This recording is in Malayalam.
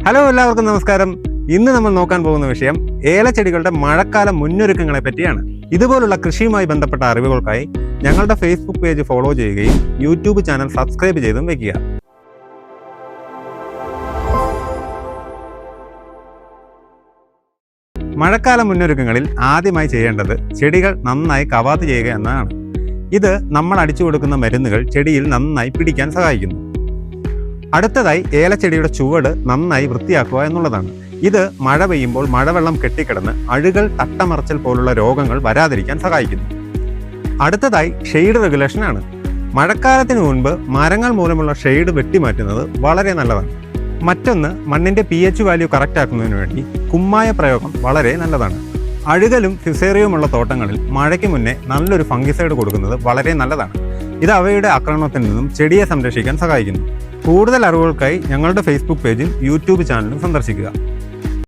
ഹലോ, എല്ലാവർക്കും നമസ്കാരം. ഇന്ന് നമ്മൾ നോക്കാൻ പോകുന്ന വിഷയം ഏലച്ചെടികളുടെ മഴക്കാല മുന്നൊരുക്കങ്ങളെ പറ്റിയാണ്. ഇതുപോലുള്ള കൃഷിയുമായി ബന്ധപ്പെട്ട അറിവുകൾക്കായി ഞങ്ങളുടെ ഫേസ്ബുക്ക് പേജ് ഫോളോ ചെയ്യുകയും യൂട്യൂബ് ചാനൽ സബ്സ്ക്രൈബ് ചെയ്തും വെക്കുക. മഴക്കാല മുന്നൊരുക്കങ്ങളിൽ ആദ്യമായി ചെയ്യേണ്ടത് ചെടികൾ നന്നായി കവാത്ത് ചെയ്യുക എന്നതാണ്. ഇത് നമ്മൾ അടിച്ചു കൊടുക്കുന്ന മരുന്നുകൾ ചെടിയിൽ നന്നായി പിടിക്കാൻ സഹായിക്കുന്നു. അടുത്തതായി ഏലച്ചെടിയുടെ ചുവട് നന്നായി വൃത്തിയാക്കുക എന്നുള്ളതാണ്. ഇത് മഴ പെയ്യുമ്പോൾ മഴവെള്ളം കെട്ടിക്കിടന്ന് അഴുകൽ, തട്ടമറച്ചൽ പോലുള്ള രോഗങ്ങൾ വരാതിരിക്കാൻ സഹായിക്കുന്നു. അടുത്തതായി ഷെയ്ഡ് റെഗുലേഷൻ ആണ്. മഴക്കാലത്തിന് മുൻപ് മരങ്ങൾ മൂലമുള്ള ഷെയ്ഡ് വെട്ടിമാറ്റുന്നത് വളരെ നല്ലതാണ്. മറ്റൊന്ന്, മണ്ണിന്റെ pH വാല്യൂ കറക്റ്റ് ആക്കുന്നതിന് വേണ്ടി കുമ്മായ പ്രയോഗം വളരെ നല്ലതാണ്. അഴുകലും ഫിസേറിയവുമുള്ള തോട്ടങ്ങളിൽ മഴയ്ക്ക് മുന്നേ നല്ലൊരു ഫംഗിസൈഡ് കൊടുക്കുന്നത് വളരെ നല്ലതാണ്. ഇത് അവയുടെ ആക്രമണത്തിൽ നിന്നും ചെടിയെ സംരക്ഷിക്കാൻ സഹായിക്കുന്നു. കൂടുതൽ അറിവുകൾക്കായി ഞങ്ങളുടെ ഫേസ്ബുക്ക് പേജും യൂട്യൂബ് ചാനലും സന്ദർശിക്കുക.